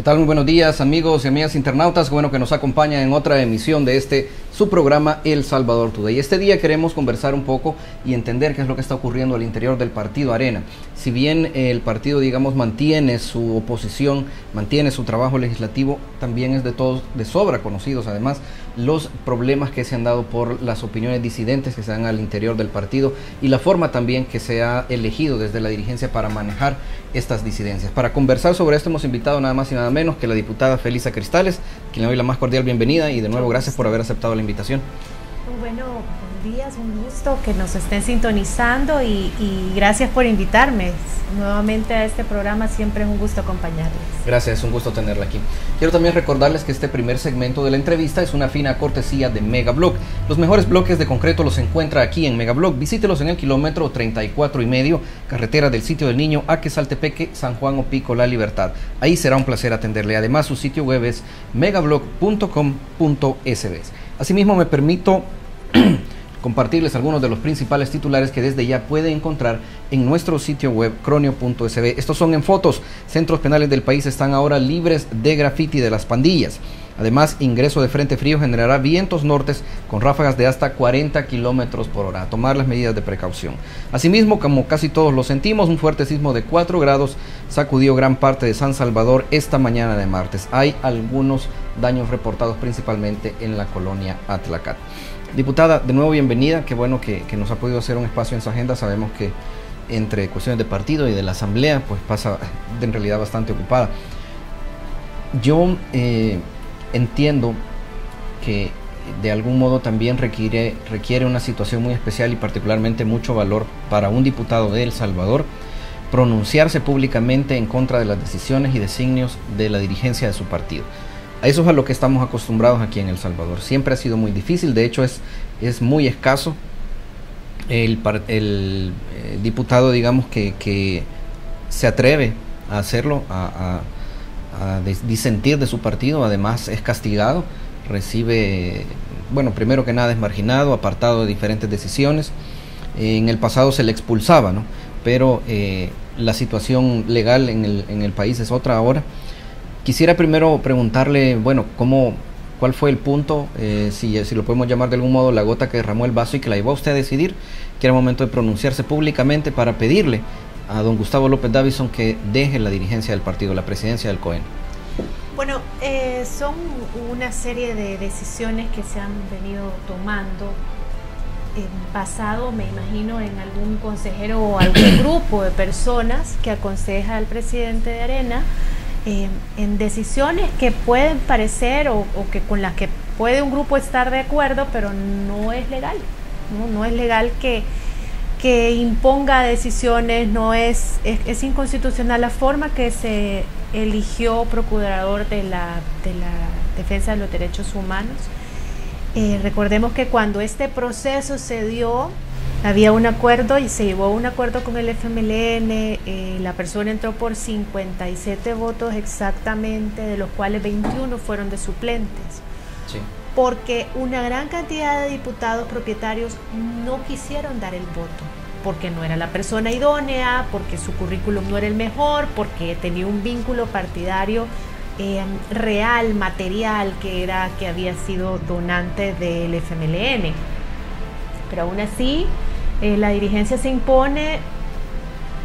tal? Muy buenos días, amigos y amigas internautas. Bueno, que nos acompañan en otra emisión de su programa El Salvador Today. Este día queremos conversar un poco y entender qué es lo que está ocurriendo al interior del Partido Arena. Si bien el partido, digamos, mantiene su oposición, mantiene su trabajo legislativo, también es de sobra conocidos, además, los problemas que se han dado por las opiniones disidentes que se dan al interior del partido y la forma también que se ha elegido desde la dirigencia para manejar estas disidencias. Para conversar sobre esto hemos invitado nada más y nada menos que la diputada Felisa Cristales, quien le doy la más cordial bienvenida y de nuevo gracias por haber aceptado la invitación. Bueno, buenos días, un gusto que nos estén sintonizando y gracias por invitarme nuevamente a este programa, siempre es un gusto acompañarles. Gracias, es un gusto tenerla aquí. Quiero también recordarles que este primer segmento de la entrevista es una fina cortesía de Megablock. Los mejores bloques de concreto los encuentra aquí en Megablock. Visítelos en el kilómetro 34,5, carretera del Sitio del Niño a Quesaltepeque, San Juan Opico, La Libertad. Ahí será un placer atenderle. Además, su sitio web es megablock.com.sb. Asimismo, me permito compartirles algunos de los principales titulares que desde ya pueden encontrar en nuestro sitio web cronio.sb. Estos son en fotos. Centros penales del país están ahora libres de graffiti de las pandillas. Además, ingreso de frente frío generará vientos nortes con ráfagas de hasta 40 kilómetros por hora. A tomar las medidas de precaución. Asimismo, como casi todos lo sentimos, un fuerte sismo de 4 grados sacudió gran parte de San Salvador esta mañana de martes. Hay algunos daños reportados principalmente en la colonia Atlacat. Diputada, de nuevo bienvenida, qué bueno que nos ha podido hacer un espacio en su agenda. Sabemos que entre cuestiones de partido y de la asamblea, pues pasa en realidad bastante ocupada. Yo entiendo que de algún modo también requiere una situación muy especial y particularmente mucho valor para un diputado de El Salvador pronunciarse públicamente en contra de las decisiones y designios de la dirigencia de su partido. A eso es a lo que estamos acostumbrados aquí en El Salvador. Siempre ha sido muy difícil, de hecho es muy escaso el diputado, digamos, que se atreve a hacerlo, a disentir de su partido. Además es castigado, recibe, bueno, primero que nada es marginado, apartado de diferentes decisiones. En el pasado se le expulsaba, ¿no? Pero la situación legal en el país es otra ahora. Quisiera primero preguntarle, bueno, ¿cuál fue el punto, si lo podemos llamar de algún modo, la gota que derramó el vaso y que la llevó a usted a decidir que era momento de pronunciarse públicamente para pedirle a don Gustavo López Davison que deje la dirigencia del partido, la presidencia del COEN? Bueno, son una serie de decisiones que se han venido tomando basado, me imagino, en algún consejero o algún grupo de personas que aconseja al presidente de Arena en decisiones que pueden parecer o que con las que puede un grupo estar de acuerdo, pero no es legal, no es legal que imponga decisiones, es inconstitucional la forma que se eligió procurador de la defensa de los derechos humanos. Recordemos que cuando este proceso se dio, había un acuerdo y se llevó a un acuerdo con el FMLN, la persona entró por 57 votos exactamente, de los cuales 21 fueron de suplentes. Sí. Porque una gran cantidad de diputados propietarios no quisieron dar el voto, porque no era la persona idónea, porque su currículum no era el mejor, porque tenía un vínculo partidario real, material, que había sido donante del FMLN. Pero aún así, la dirigencia se impone,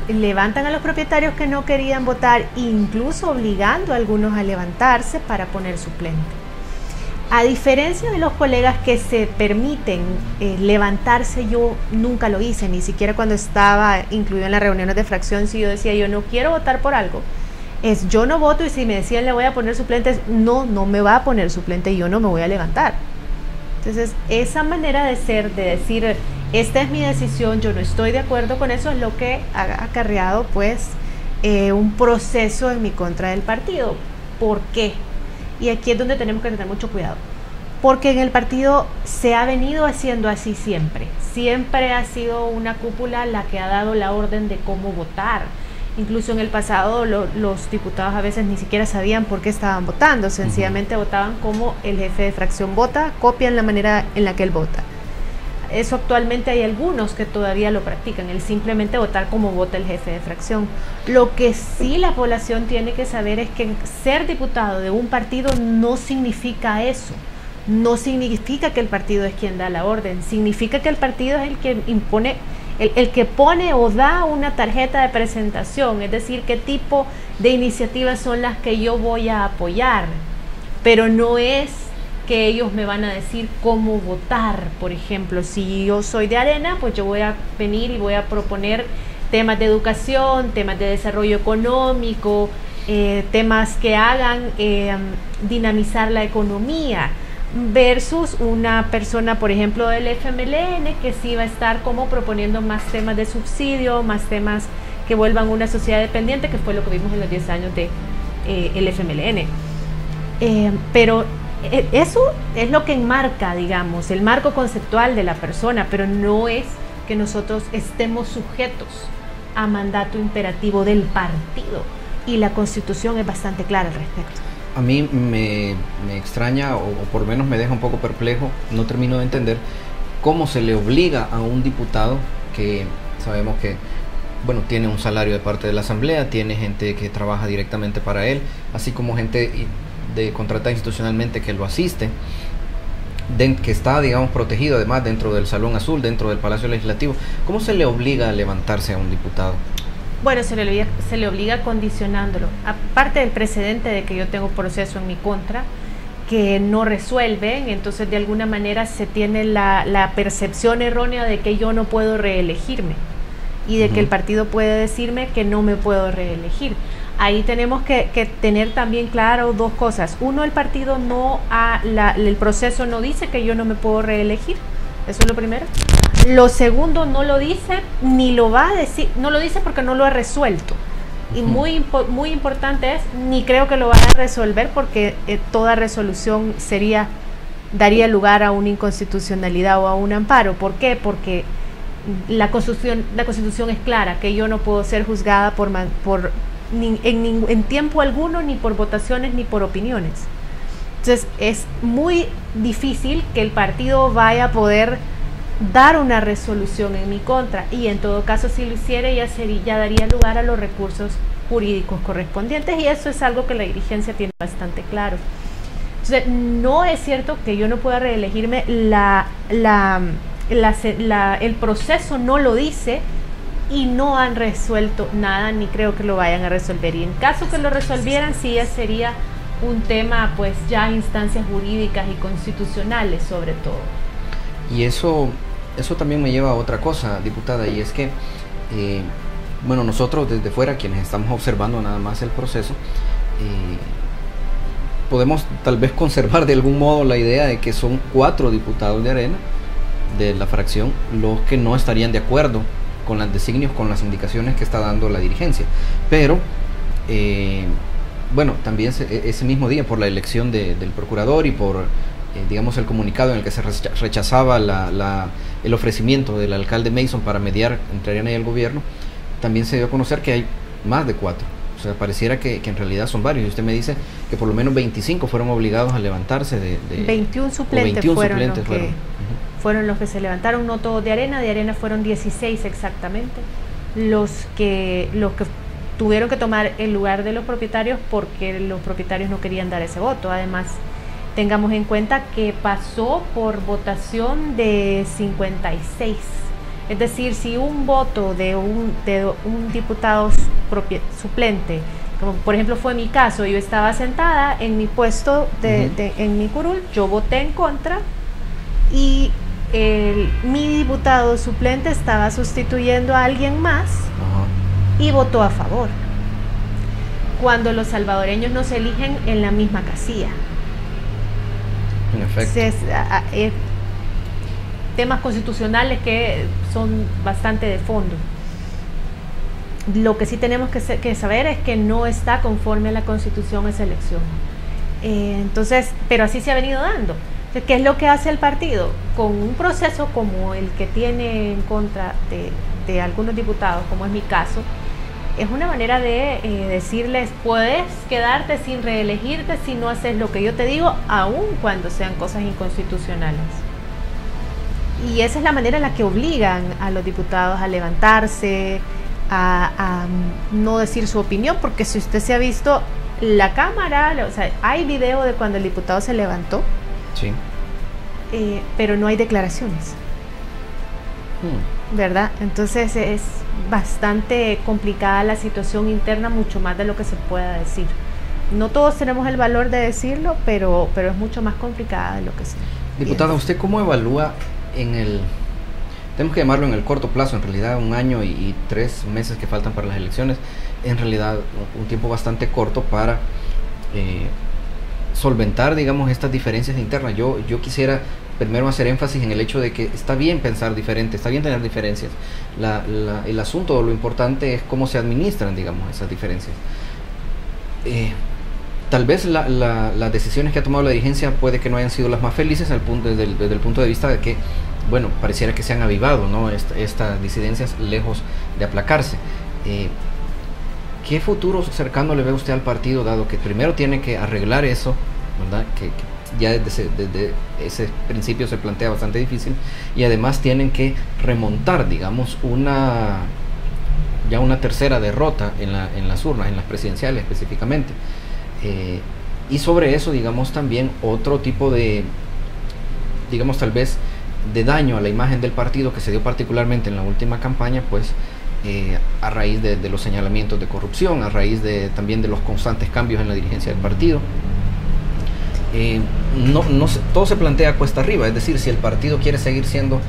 levantan a los propietarios que no querían votar, incluso obligando a algunos a levantarse para poner suplente. A diferencia de los colegas que se permiten levantarse, yo nunca lo hice, ni siquiera cuando estaba incluido en las reuniones de fracción. Si yo decía yo no quiero votar por algo, yo no voto, y si me decían le voy a poner suplentes, no me va a poner suplente y yo no me voy a levantar. Entonces, esa manera de decir, esta es mi decisión, yo no estoy de acuerdo con eso, es lo que ha acarreado pues un proceso en mi contra del partido. ¿Por qué? Y aquí es donde tenemos que tener mucho cuidado, porque en el partido se ha venido haciendo así siempre ha sido una cúpula la que ha dado la orden de cómo votar. Incluso en el pasado los diputados a veces ni siquiera sabían por qué estaban votando, sencillamente votaban como el jefe de fracción vota, copian la manera en la que él vota. Eso actualmente hay algunos que todavía lo practican, el simplemente votar como vota el jefe de fracción. Lo que sí la población tiene que saber es que ser diputado de un partido no significa eso. No significa que el partido es quien da la orden, significa que el partido es el que impone, el que pone o da una tarjeta de presentación, es decir, qué tipo de iniciativas son las que yo voy a apoyar, pero no es que ellos me van a decir cómo votar. Por ejemplo, si yo soy de Arena, pues yo voy a venir y voy a proponer temas de educación, temas de desarrollo económico, temas que hagan dinamizar la economía, versus una persona, por ejemplo, del FMLN, que sí va a estar como proponiendo más temas de subsidio, más temas que vuelvan una sociedad dependiente, que fue lo que vimos en los 10 años de el FMLN. Pero eso es lo que enmarca, digamos, el marco conceptual de la persona, pero no es que nosotros estemos sujetos a mandato imperativo del partido, y la Constitución es bastante clara al respecto. A mí me extraña, o por lo menos me deja un poco perplejo, no termino de entender cómo se le obliga a un diputado que sabemos que, bueno, tiene un salario de parte de la Asamblea, tiene gente que trabaja directamente para él, así como gente contratada institucionalmente que lo asiste, que está, digamos, protegido además dentro del Salón Azul, dentro del Palacio Legislativo. ¿Cómo se le obliga a levantarse a un diputado? Bueno, se le obliga condicionándolo. Aparte del precedente de que yo tengo proceso en mi contra, que no resuelven, entonces de alguna manera se tiene la percepción errónea de que yo no puedo reelegirme y de que el partido puede decirme que no me puedo reelegir. Ahí tenemos que tener también claro dos cosas. Uno, el partido el proceso no dice que yo no me puedo reelegir. Eso es lo primero. Lo segundo, no lo dice, ni lo va a decir, no lo dice porque no lo ha resuelto. Y muy importante es, ni creo que lo vaya a resolver, porque toda resolución daría lugar a una inconstitucionalidad o a un amparo. ¿Por qué? Porque la Constitución es clara, que yo no puedo ser juzgada en tiempo alguno, ni por votaciones ni por opiniones. Entonces es muy difícil que el partido vaya a poder dar una resolución en mi contra, y en todo caso, si lo hiciera, ya daría lugar a los recursos jurídicos correspondientes, y eso es algo que la dirigencia tiene bastante claro. Entonces, no es cierto que yo no pueda reelegirme, el proceso no lo dice, y no han resuelto nada, ni creo que lo vayan a resolver, y en caso que lo resolvieran, sí ya sería un tema, pues ya instancias jurídicas y constitucionales sobre todo. Y eso también me lleva a otra cosa, diputada, y es que, bueno, nosotros desde fuera, quienes estamos observando nada más el proceso, podemos tal vez conservar de algún modo la idea de que son 4 diputados de Arena, de la fracción, los que no estarían de acuerdo con los designios, con las indicaciones que está dando la dirigencia. Pero, bueno, también ese mismo día, por la elección del procurador y por, digamos, el comunicado en el que se rechazaba el ofrecimiento del alcalde Mason para mediar entre Arena y el gobierno, también se dio a conocer que hay más de 4. O sea, pareciera que en realidad son varios. Y usted me dice que por lo menos 25 fueron obligados a levantarse 21 suplentes fueron los que se levantaron, no todos de Arena fueron 16 exactamente, los que tuvieron que tomar el lugar de los propietarios, porque los propietarios no querían dar ese voto. Además, tengamos en cuenta que pasó por votación de 56. Es decir, si un voto de un diputado suplente, como por ejemplo fue mi caso, yo estaba sentada en mi puesto en mi curul, yo voté en contra, y mi diputado suplente estaba sustituyendo a alguien más y votó a favor, cuando los salvadoreños no se eligen en la misma casilla. En efecto. Temas constitucionales que son bastante de fondo. Lo que sí tenemos que saber es que no está conforme a la Constitución esa elección. Entonces, pero así se ha venido dando. ¿Qué es lo que hace el partido? Con un proceso como el que tiene en contra de algunos diputados, como es mi caso, es una manera de decirles: puedes quedarte sin reelegirte si no haces lo que yo te digo, aun cuando sean cosas inconstitucionales. Y esa es la manera en la que obligan a los diputados a levantarse, a no decir su opinión, porque si usted se ha visto la cámara, o sea, hay video de cuando el diputado se levantó, Sí. pero no hay declaraciones, ¿verdad? Entonces es bastante complicada la situación interna, mucho más de lo que se pueda decir. No todos tenemos el valor de decirlo, pero es mucho más complicada de lo que se Diputada, piensa. ¿usted cómo evalúa tenemos que llamarlo en el corto plazo, en realidad 1 año y 3 meses que faltan para las elecciones, en realidad un tiempo bastante corto para solventar, digamos, estas diferencias internas? Yo quisiera primero hacer énfasis en el hecho de que está bien pensar diferente, está bien tener diferencias. El asunto, lo importante es cómo se administran, digamos, esas diferencias. Tal vez las decisiones que ha tomado la dirigencia puede que no hayan sido las más felices desde el punto de vista de que, bueno, pareciera que se han avivado, ¿no? Estas disidencias lejos de aplacarse. ¿Qué futuro cercano le ve usted al partido, dado que primero tiene que arreglar eso, ¿verdad? Que ya desde ese principio se plantea bastante difícil, y además tienen que remontar, digamos, una tercera derrota en las urnas, en las presidenciales específicamente. Y sobre eso, digamos, también otro tipo de, digamos, tal vez de daño a la imagen del partido que se dio particularmente en la última campaña, pues a raíz de los señalamientos de corrupción, a raíz también de los constantes cambios en la dirigencia del partido. Todo se plantea cuesta arriba, es decir, si el partido quiere seguir siendo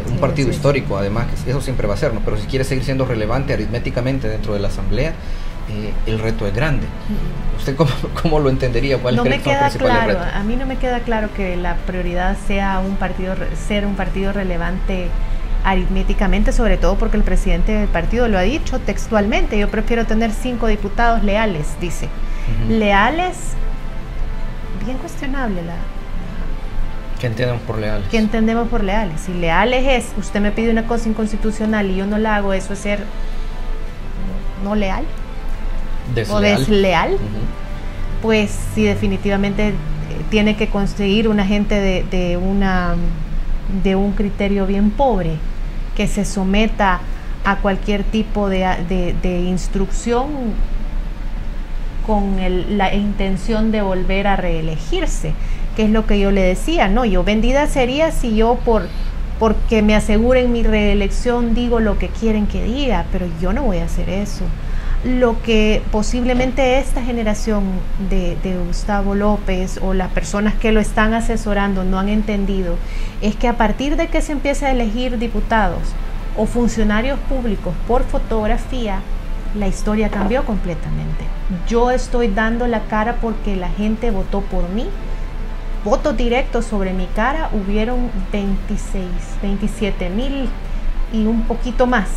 un partido histórico, además, eso siempre va a ser, ¿no? Pero si quiere seguir siendo relevante aritméticamente dentro de la asamblea, el reto es grande. ¿Usted cómo lo entendería? ¿Cuál no es me el queda principal claro, reto? a mí no me queda claro que la prioridad sea ser un partido relevante aritméticamente, sobre todo porque el presidente del partido lo ha dicho textualmente: yo prefiero tener 5 diputados leales, dice. Leales, bien cuestionable ¿Qué entendemos por leales? ¿Qué entendemos por leales? Si leales es, usted me pide una cosa inconstitucional y yo no la hago, ¿eso es ser no leal? Desleal. ¿O desleal? Pues sí, definitivamente tiene que conseguir una gente de un criterio bien pobre, que se someta a cualquier tipo de instrucción con la intención de volver a reelegirse, que es lo que yo le decía, ¿no? Yo vendida sería si yo porque me aseguren mi reelección digo lo que quieren que diga, pero yo no voy a hacer eso. Lo que posiblemente esta generación de Gustavo López o las personas que lo están asesorando no han entendido es que a partir de que se empieza a elegir diputados o funcionarios públicos por fotografía, la historia cambió completamente. Yo estoy dando la cara porque la gente votó por mí. Votos directos sobre mi cara hubieron 27,000 y un poquito más.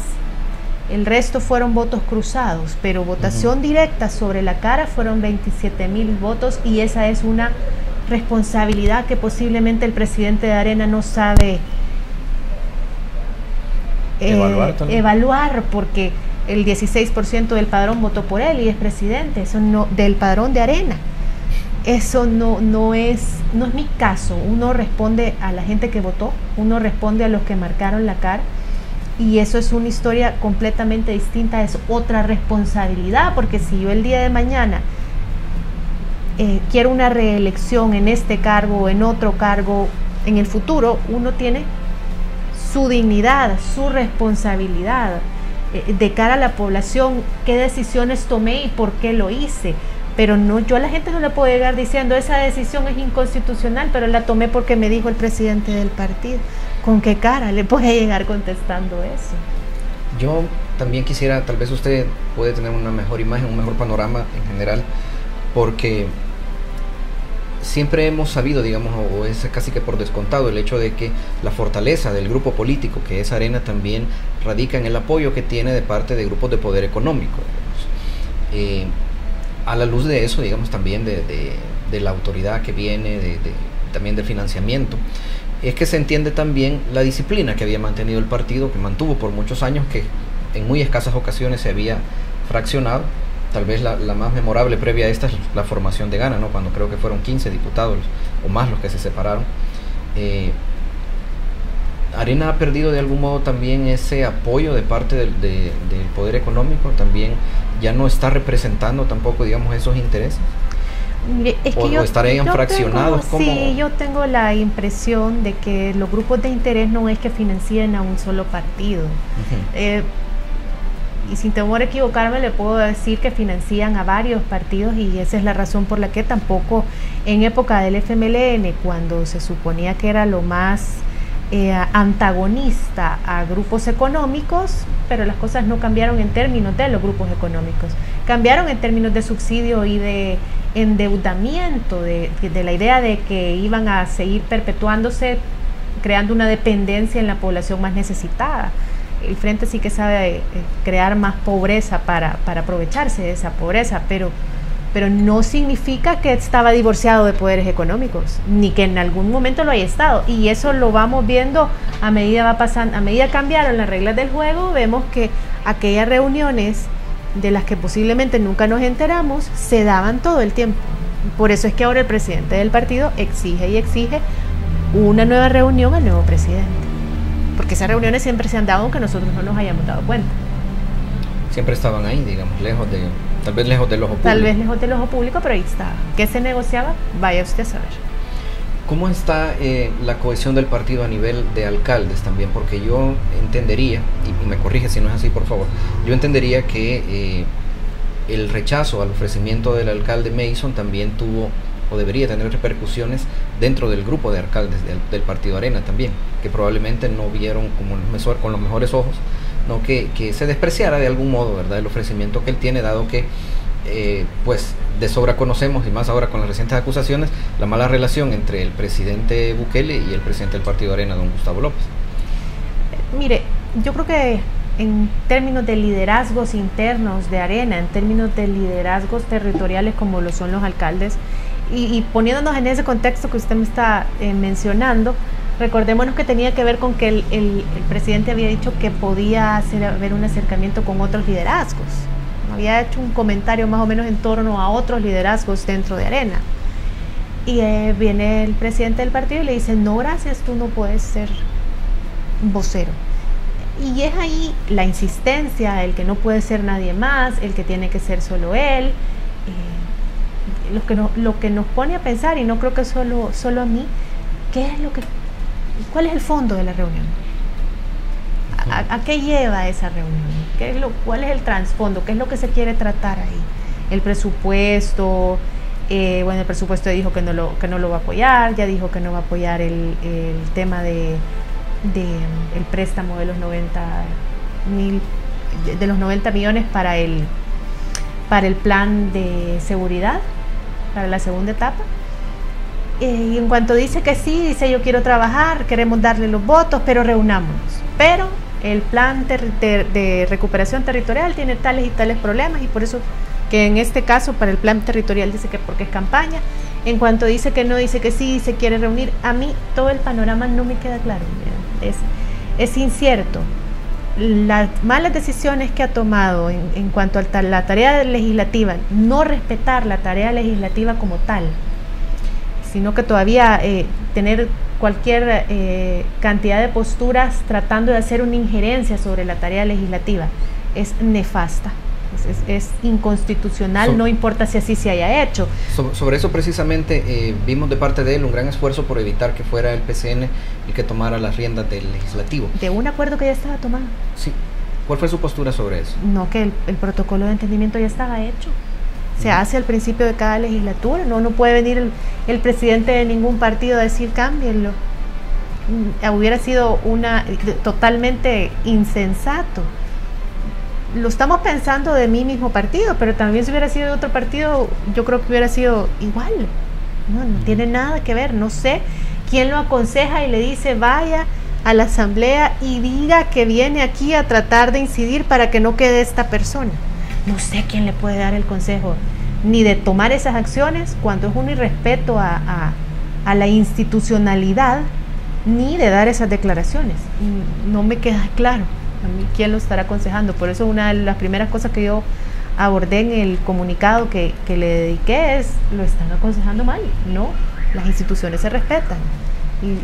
El resto fueron votos cruzados, pero votación directa sobre la cara fueron 27,000 votos, y esa es una responsabilidad que posiblemente el presidente de Arena no sabe evaluar, porque el 16% del padrón votó por él y es presidente, eso no, del padrón de Arena. Eso no es mi caso. Uno responde a la gente que votó, uno responde a los que marcaron la cara, y eso es una historia completamente distinta, es otra responsabilidad, porque si yo el día de mañana quiero una reelección en este cargo o en otro cargo en el futuro, uno tiene su dignidad, su responsabilidad de cara a la población, qué decisiones tomé y por qué lo hice. Pero no, yo a la gente no le puedo llegar diciendo esa decisión es inconstitucional, pero la tomé porque me dijo el presidente del partido. ¿Con qué cara le puede llegar contestando eso? Yo también quisiera, tal vez usted puede tener una mejor imagen, un mejor panorama en general, porque siempre hemos sabido, digamos, o es casi que por descontado, el hecho de que la fortaleza del grupo político que es Arena también radica en el apoyo que tiene de parte de grupos de poder económico, a la luz de eso, digamos, también de la autoridad que viene, también del financiamiento, es que se entiende también la disciplina que había mantenido el partido, que mantuvo por muchos años, que en muy escasas ocasiones se había fraccionado. Tal vez la más memorable previa a esta es la formación de Gana, ¿no? Cuando creo que fueron 15 diputados o más los que se separaron. ¿Arena ha perdido de algún modo también ese apoyo de parte del poder económico? ¿También ya no está representando tampoco, digamos, esos intereses? Es que ¿O estarían fraccionados? Sí, yo tengo la impresión de que los grupos de interés no es que financien a un solo partido. Y sin temor a equivocarme, le puedo decir que financian a varios partidos, y esa es la razón por la que tampoco en época del FMLN, cuando se suponía que era lo más antagonista a grupos económicos, pero las cosas no cambiaron en términos de los grupos económicos, cambiaron en términos de subsidio y de endeudamiento, de la idea de que iban a seguir perpetuándose, creando una dependencia en la población más necesitada. El Frente sí que sabe crear más pobreza para aprovecharse de esa pobreza, pero no significa que estaba divorciado de poderes económicos, ni que en algún momento lo haya estado, y eso lo vamos viendo a medida va pasando, a medida cambiaron las reglas del juego. Vemos que aquellas reuniones de las que posiblemente nunca nos enteramos se daban todo el tiempo. Por eso es que ahora el presidente del partido exige una nueva reunión al nuevo presidente, porque esas reuniones siempre se han dado aunque nosotros no nos hayamos dado cuenta. Siempre estaban ahí, digamos, tal vez lejos del ojo público. Tal vez lejos del ojo público, pero ahí estaba. ¿Qué se negociaba? Vaya usted a saber. ¿Cómo está la cohesión del partido a nivel de alcaldes también? Porque yo entendería, y me corrige si no es así, por favor, yo entendería que el rechazo al ofrecimiento del alcalde Mason también tuvo o debería tener repercusiones dentro del grupo de alcaldes del partido Arena también, que probablemente no vieron con los mejores ojos, ¿no? que se despreciara de algún modo, ¿verdad?, el ofrecimiento que él tiene, dado que pues de sobra conocemos, y más ahora con las recientes acusaciones, la mala relación entre el presidente Bukele y el presidente del partido Arena, don Gustavo López. Mire, yo creo que en términos de liderazgos internos de Arena, en términos de liderazgos territoriales como lo son los alcaldes, y poniéndonos en ese contexto que usted me está mencionando, recordémonos que tenía que ver con que el presidente había dicho que podía haber un acercamiento con otros liderazgos. Había hecho un comentario más o menos en torno a otros liderazgos dentro de Arena. Y viene el presidente del partido y le dice: no, gracias, tú no puedes ser vocero. Y es ahí la insistencia, el que no puede ser nadie más, el que tiene que ser solo él, lo que nos pone a pensar, y no creo que solo a mí, ¿cuál es el fondo de la reunión? ¿A qué lleva esa reunión? ¿Cuál es el trasfondo? ¿Qué es lo que se quiere tratar ahí? El presupuesto, el presupuesto dijo que no lo va a apoyar, ya dijo que no va a apoyar el tema de el préstamo de los 90 millones para el plan de seguridad, para la segunda etapa. Y en cuanto dice que sí, dice: yo quiero trabajar, queremos darle los votos, pero reunámonos. Pero el plan de recuperación territorial tiene tales y tales problemas, y por eso que en este caso para el plan territorial dice que porque es campaña. En cuanto dice que no, dice que sí, se quiere reunir. A mí todo el panorama no me queda claro. Es incierto. Las malas decisiones que ha tomado en cuanto a la tarea legislativa, no respetar la tarea legislativa como tal, sino que todavía tener cualquier cantidad de posturas tratando de hacer una injerencia sobre la tarea legislativa, es nefasta, es inconstitucional, no importa si así se haya hecho. Sobre eso precisamente vimos de parte de él un gran esfuerzo por evitar que fuera el PCN el que tomara las riendas del legislativo. De un acuerdo que ya estaba tomado. Sí. ¿Cuál fue su postura sobre eso? No, que el protocolo de entendimiento ya estaba hecho. Se hace al principio de cada legislatura. No puede venir el presidente de ningún partido a decir cámbienlo. Hubiera sido totalmente insensato. Lo estamos pensando de mi mismo partido, pero también si hubiera sido de otro partido, yo creo que hubiera sido igual. No tiene nada que ver. No sé quién lo aconseja y le dice: vaya a la asamblea y diga que viene aquí a tratar de incidir para que no quede esta persona. No sé quién le puede dar el consejo ni de tomar esas acciones cuando es un irrespeto a la institucionalidad, ni de dar esas declaraciones. No me queda claro a mí quién lo estará aconsejando. Por eso una de las primeras cosas que yo abordé en el comunicado que le dediqué es: lo están aconsejando mal. No, las instituciones se respetan.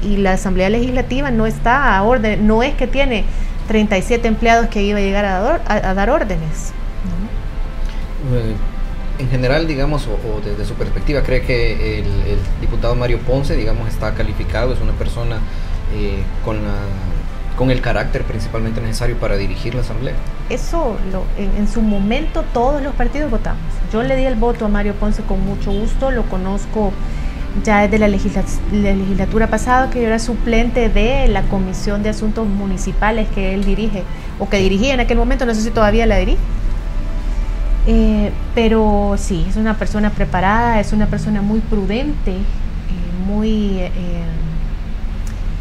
y la Asamblea Legislativa no está a orden, no es que tiene 37 empleados que iba a llegar a dar órdenes, ¿no? En general, digamos, o desde su perspectiva, ¿cree que el diputado Mario Ponce, digamos, está calificado, es una persona con el carácter principalmente necesario para dirigir la Asamblea? Eso, en su momento todos los partidos votamos. Yo le di el voto a Mario Ponce con mucho gusto, lo conozco ya desde la legislatura pasada, que yo era suplente de la Comisión de Asuntos Municipales que él dirige, o que dirigía en aquel momento, no sé si todavía la dirige. Pero sí, es una persona preparada, es una persona muy prudente, muy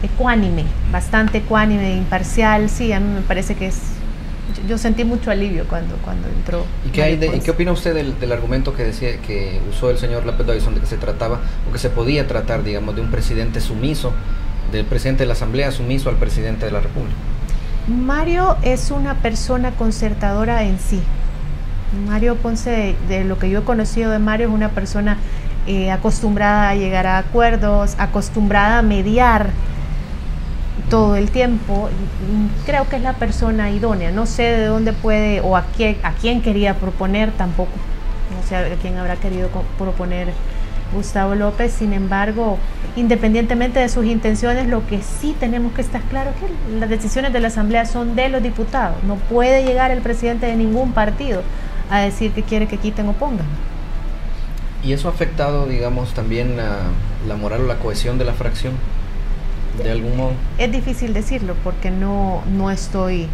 ecuánime, bastante ecuánime, imparcial. Sí, a mí me parece que yo sentí mucho alivio cuando entró. ¿Y qué opina usted del argumento que decía, que usó el señor López Davison, de que se trataba, o que se podía tratar, digamos, de un presidente sumiso, del presidente de la Asamblea sumiso al presidente de la República? Mario es una persona concertadora en sí. Mario Ponce, de lo que yo he conocido de Mario, es una persona acostumbrada a llegar a acuerdos, acostumbrada a mediar todo el tiempo. Creo que es la persona idónea. No sé de dónde puede o a quién quería proponer tampoco. No sé a quién habrá querido proponer Gustavo López. Sin embargo, independientemente de sus intenciones, lo que sí tenemos que estar claro es que las decisiones de la Asamblea son de los diputados. No puede llegar el presidente de ningún partido a decir que quiere que quiten o pongan. ¿Y eso ha afectado, digamos, también la moral o la cohesión de la fracción, de algún modo? Es difícil decirlo porque no estoy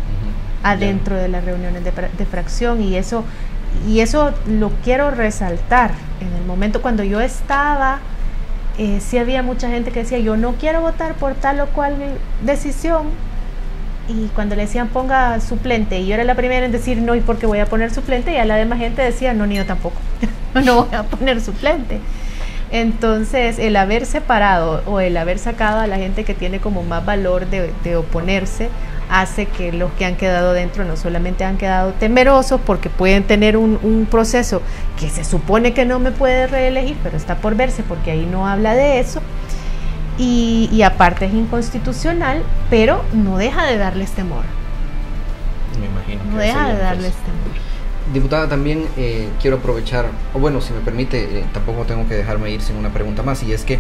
adentro de las reuniones de fracción, y eso lo quiero resaltar. En el momento cuando yo estaba, sí había mucha gente que decía, yo no quiero votar por tal o cual decisión, y cuando le decían ponga suplente, y yo era la primera en decir no, y porque voy a poner suplente, y a la demás gente decía no, ni yo tampoco, no voy a poner suplente. Entonces el haber separado o el haber sacado a la gente que tiene como más valor de oponerse, hace que los que han quedado dentro no solamente han quedado temerosos porque pueden tener un proceso que se supone que no me puede reelegir, pero está por verse porque ahí no habla de eso, y aparte es inconstitucional, pero no deja de darles temor. Me imagino. No deja de darles temor. Diputada, también quiero aprovechar, o bueno, si me permite, tampoco tengo que dejarme ir sin una pregunta más, y es que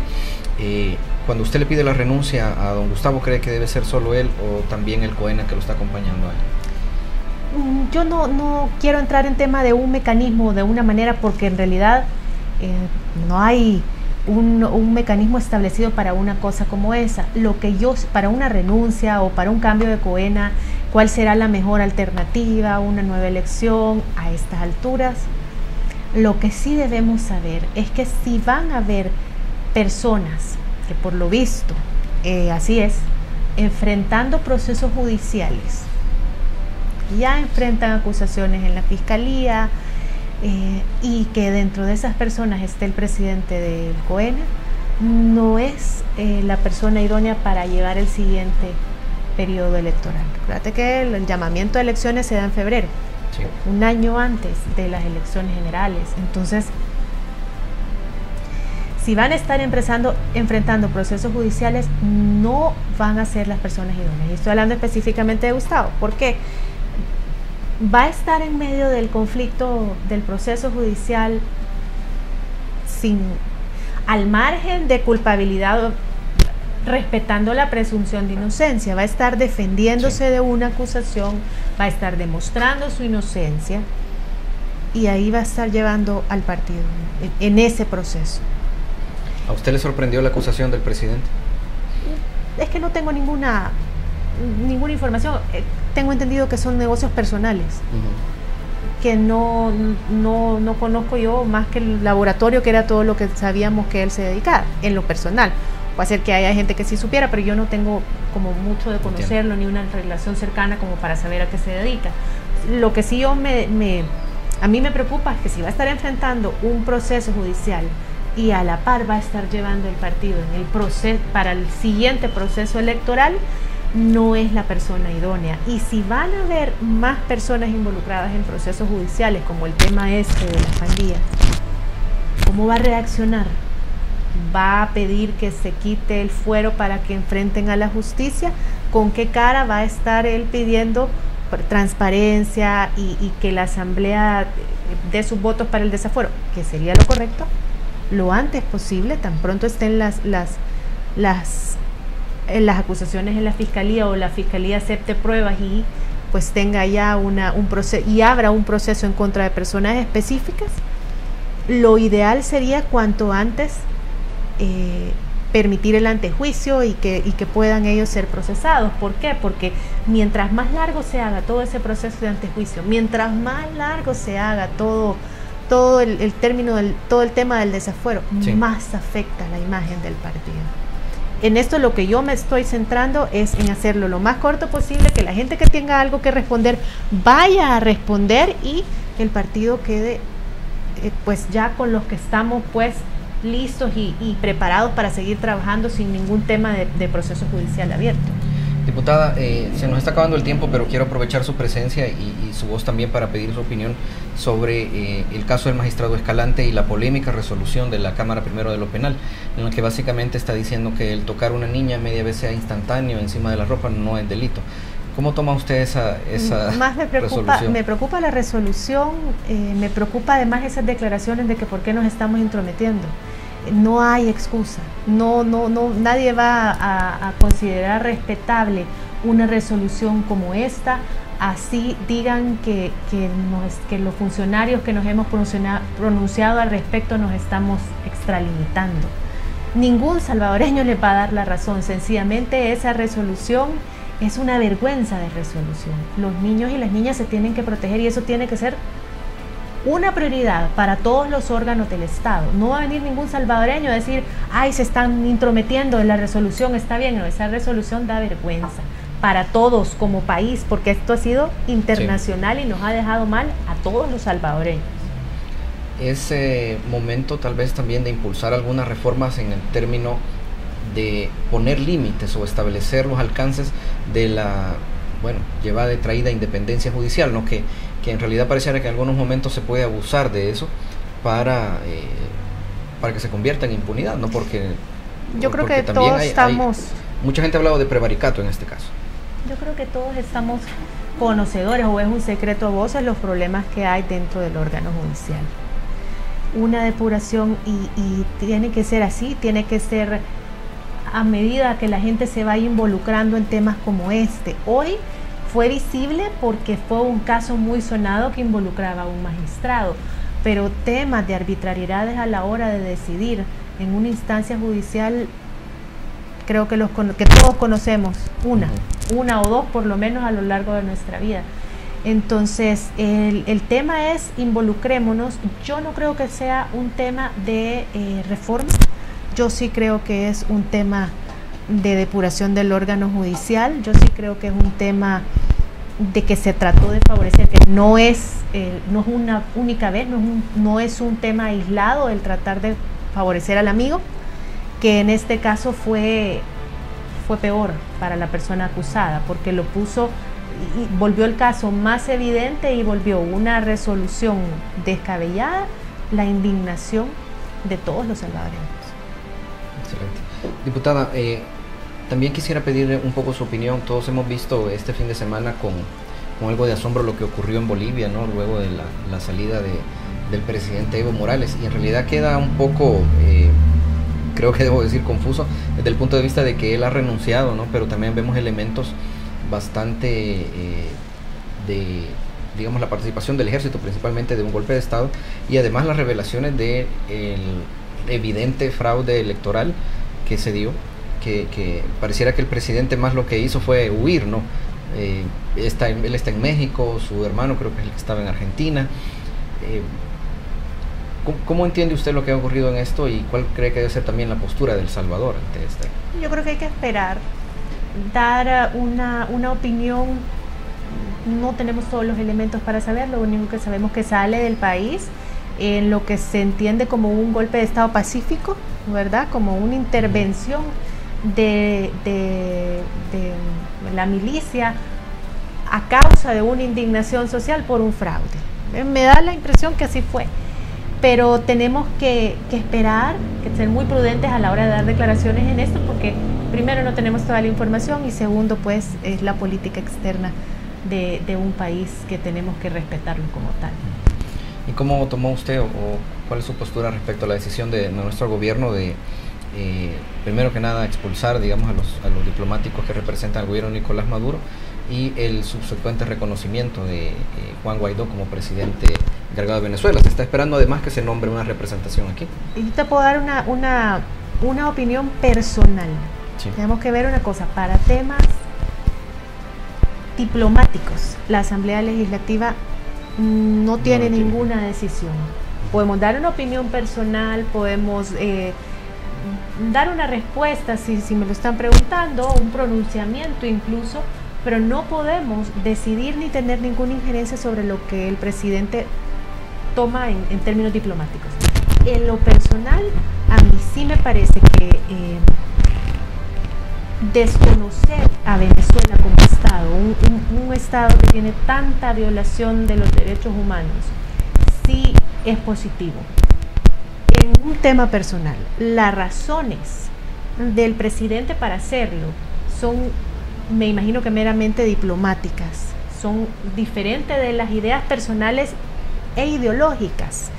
cuando usted le pide la renuncia a don Gustavo, ¿cree que debe ser solo él o también el COENA que lo está acompañando a él? Yo no quiero entrar en tema de un mecanismo, de una manera, porque en realidad no hay un mecanismo establecido para una cosa como esa. Para una renuncia o para un cambio de COENA, ¿cuál será la mejor alternativa? ¿Una nueva elección a estas alturas? Lo que sí debemos saber es que si van a haber personas que por lo visto, así es, enfrentando procesos judiciales, ya enfrentan acusaciones en la fiscalía, y que dentro de esas personas esté el presidente del COENA, no es la persona idónea para llevar el siguiente periodo electoral. Fíjate que el llamamiento de elecciones se da en febrero, sí, un año antes de las elecciones generales. Entonces, si van a estar enfrentando procesos judiciales, no van a ser las personas idóneas. Y estoy hablando específicamente de Gustavo. ¿Por qué? Va a estar en medio del conflicto del proceso judicial al margen de culpabilidad, respetando la presunción de inocencia. Va a estar defendiéndose de una acusación, va a estar demostrando su inocencia, y ahí va a estar llevando al partido en ese proceso. ¿A usted le sorprendió la acusación del presidente? Es que no tengo ninguna información. Tengo entendido que son negocios personales, que no conozco yo más que el laboratorio, que era todo lo que sabíamos que él se dedicaba en lo personal. Puede ser que haya gente que sí supiera, pero yo no tengo como mucho de conocerlo, ni una relación cercana como para saber a qué se dedica. Lo que sí a mí me preocupa es que si va a estar enfrentando un proceso judicial y a la par va a estar llevando el partido en el proceso para el siguiente proceso electoral, no es la persona idónea. Y si van a haber más personas involucradas en procesos judiciales, como el tema de las pandillas, ¿cómo va a reaccionar? va a pedir que se quite el fuero para que enfrenten a la justicia, ¿con qué cara va a estar él pidiendo transparencia y que la asamblea dé sus votos para el desafuero? Que sería lo correcto, lo antes posible, tan pronto estén las acusaciones en la fiscalía o la fiscalía acepte pruebas y pues tenga ya un proceso y abra un proceso en contra de personas específicas. Lo ideal sería cuanto antes permitir el antejuicio y que puedan ellos ser procesados. ¿Por qué? Porque mientras más largo se haga todo ese proceso de antejuicio, mientras más largo se haga todo el tema del desafuero, sí, más afecta la imagen del partido. En esto lo que yo me estoy centrando es en hacerlo lo más corto posible, que la gente que tenga algo que responder vaya a responder y que el partido quede pues ya con los que estamos pues listos y preparados para seguir trabajando sin ningún tema de proceso judicial abierto. Diputada, se nos está acabando el tiempo, pero quiero aprovechar su presencia y su voz también para pedir su opinión sobre el caso del magistrado Escalante y la polémica resolución de la Cámara Primero de lo Penal, en la que básicamente está diciendo que el tocar a una niña media vez sea instantáneo encima de la ropa no es delito. ¿Cómo toma usted esa más resolución? Me preocupa la resolución, me preocupa además esas declaraciones de que por qué nos estamos intrometiendo. No hay excusa, nadie va a considerar respetable una resolución como esta, así digan que los funcionarios que nos hemos pronunciado al respecto nos estamos extralimitando. Ningún salvadoreño les va a dar la razón, sencillamente esa resolución es una vergüenza de resolución. Los niños y las niñas se tienen que proteger y eso tiene que ser una prioridad para todos los órganos del Estado. No va a venir ningún salvadoreño a decir, ay, se están intrometiendo en la resolución, está bien. No, esa resolución da vergüenza para todos como país, porque esto ha sido internacional, sí, y nos ha dejado mal a todos los salvadoreños. Es momento tal vez también de impulsar algunas reformas en el término de poner límites o establecer los alcances de la llevada y traída independencia judicial, ¿no? Que en realidad pareciera que en algunos momentos se puede abusar de eso para que se convierta en impunidad, ¿no? Porque yo creo que todos estamos... mucha gente ha hablado de prevaricato en este caso. Yo creo que todos estamos conocedores, o es un secreto a voces, los problemas que hay dentro del órgano judicial. Una depuración y tiene que ser así, tiene que ser a medida que la gente se vaya involucrando en temas como este. Hoy fue visible porque fue un caso muy sonado que involucraba a un magistrado, pero temas de arbitrariedades a la hora de decidir en una instancia judicial, creo que todos conocemos una o dos por lo menos a lo largo de nuestra vida. Entonces el tema es involucrémonos. Yo no creo que sea un tema de reforma. Yo sí creo que es un tema de depuración del órgano judicial. Yo sí creo que es un tema de que se trató de favorecer, que no es una única vez, no es un tema aislado el tratar de favorecer al amigo, que en este caso fue peor para la persona acusada, porque lo puso y volvió el caso más evidente y volvió una resolución descabellada la indignación de todos los salvadoreños. Excelente. Diputada, también quisiera pedirle un poco su opinión. Todos hemos visto este fin de semana con algo de asombro lo que ocurrió en Bolivia, ¿no? Luego de la salida del presidente Evo Morales, y en realidad queda un poco, creo que debo decir, confuso desde el punto de vista de que él ha renunciado, ¿no? Pero también vemos elementos bastante de, digamos, la participación del ejército, principalmente de un golpe de Estado, y además las revelaciones de el evidente fraude electoral que se dio, que pareciera que el presidente más lo que hizo fue huir, ¿no? Él está en México, su hermano creo que es el que estaba en Argentina. ¿Cómo entiende usted lo que ha ocurrido en esto y cuál cree que debe ser también la postura de El Salvador ante esto? Yo creo que hay que esperar, dar una opinión. No tenemos todos los elementos para saber, lo único que sabemos es que sale del país en lo que se entiende como un golpe de Estado pacífico, ¿verdad? Como una intervención de la milicia a causa de una indignación social por un fraude. Me da la impresión que así fue. pero tenemos que esperar, que ser muy prudentes a la hora de dar declaraciones en esto, porque primero no tenemos toda la información y segundo pues es la política externa de un país que tenemos que respetarlo como tal. ¿Y cómo tomó usted o cuál es su postura respecto a la decisión de nuestro gobierno de primero que nada expulsar, digamos, a los diplomáticos que representan al gobierno de Nicolás Maduro y el subsecuente reconocimiento de Juan Guaidó como presidente encargado de Venezuela? Se está esperando además que se nombre una representación aquí. Y yo te puedo dar una opinión personal. Sí. Tenemos que ver una cosa, para temas diplomáticos, la Asamblea Legislativa no tiene ninguna decisión. Podemos dar una opinión personal, podemos dar una respuesta si me lo están preguntando, un pronunciamiento incluso, pero no podemos decidir ni tener ninguna injerencia sobre lo que el presidente toma en términos diplomáticos. En lo personal, a mí sí me parece que desconocer a Venezuela como Estado, un Estado que tiene tanta violación de los derechos humanos, sí es positivo. En un tema personal, las razones del presidente para hacerlo son, me imagino que meramente diplomáticas, son diferentes de las ideas personales e ideológicas,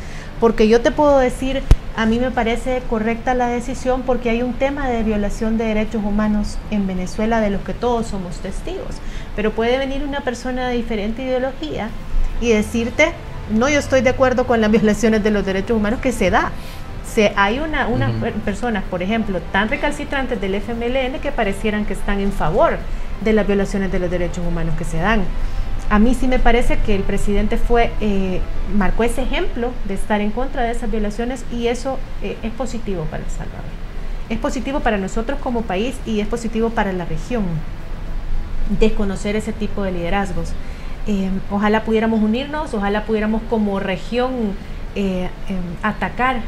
porque yo te puedo decir, a mí me parece correcta la decisión porque hay un tema de violación de derechos humanos en Venezuela de los que todos somos testigos, pero puede venir una persona de diferente ideología y decirte, no, yo estoy de acuerdo con las violaciones de los derechos humanos que se da. Hay unas personas, por ejemplo, tan recalcitrantes del FMLN que parecieran que están en favor de las violaciones de los derechos humanos que se dan. A mí sí me parece que el presidente marcó ese ejemplo de estar en contra de esas violaciones y eso es positivo para El Salvador. Es positivo para nosotros como país y es positivo para la región desconocer ese tipo de liderazgos. Ojalá pudiéramos unirnos, ojalá pudiéramos como región atacar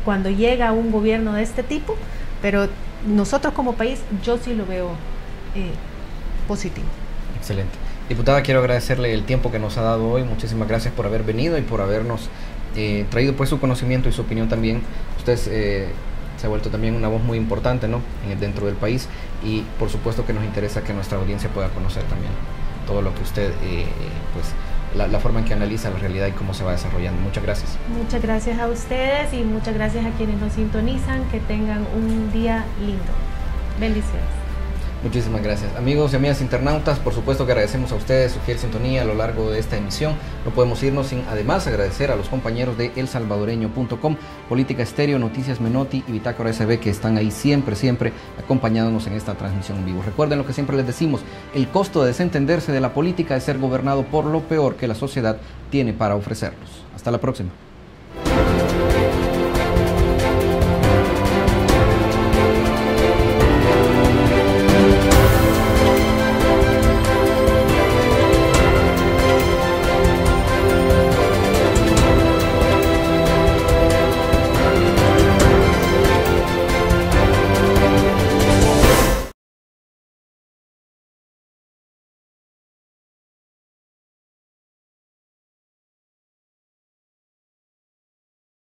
cuando llega un gobierno de este tipo, pero nosotros como país yo sí lo veo positivo. Excelente. Diputada, quiero agradecerle el tiempo que nos ha dado hoy. Muchísimas gracias por haber venido y por habernos traído pues su conocimiento y su opinión también. Usted se ha vuelto también una voz muy importante, ¿no?, dentro del país, y por supuesto que nos interesa que nuestra audiencia pueda conocer también todo lo que usted, pues la forma en que analiza la realidad y cómo se va desarrollando. Muchas gracias. Muchas gracias a ustedes y muchas gracias a quienes nos sintonizan. Que tengan un día lindo. Bendiciones. Muchísimas gracias. Amigos y amigas internautas, por supuesto que agradecemos a ustedes su fiel sintonía a lo largo de esta emisión. No podemos irnos sin además agradecer a los compañeros de elsalvadoreño.com, Política Estéreo, Noticias Menotti y Bitácora SB, que están ahí siempre acompañándonos en esta transmisión en vivo. Recuerden lo que siempre les decimos, el costo de desentenderse de la política es ser gobernado por lo peor que la sociedad tiene para ofrecernos. Hasta la próxima.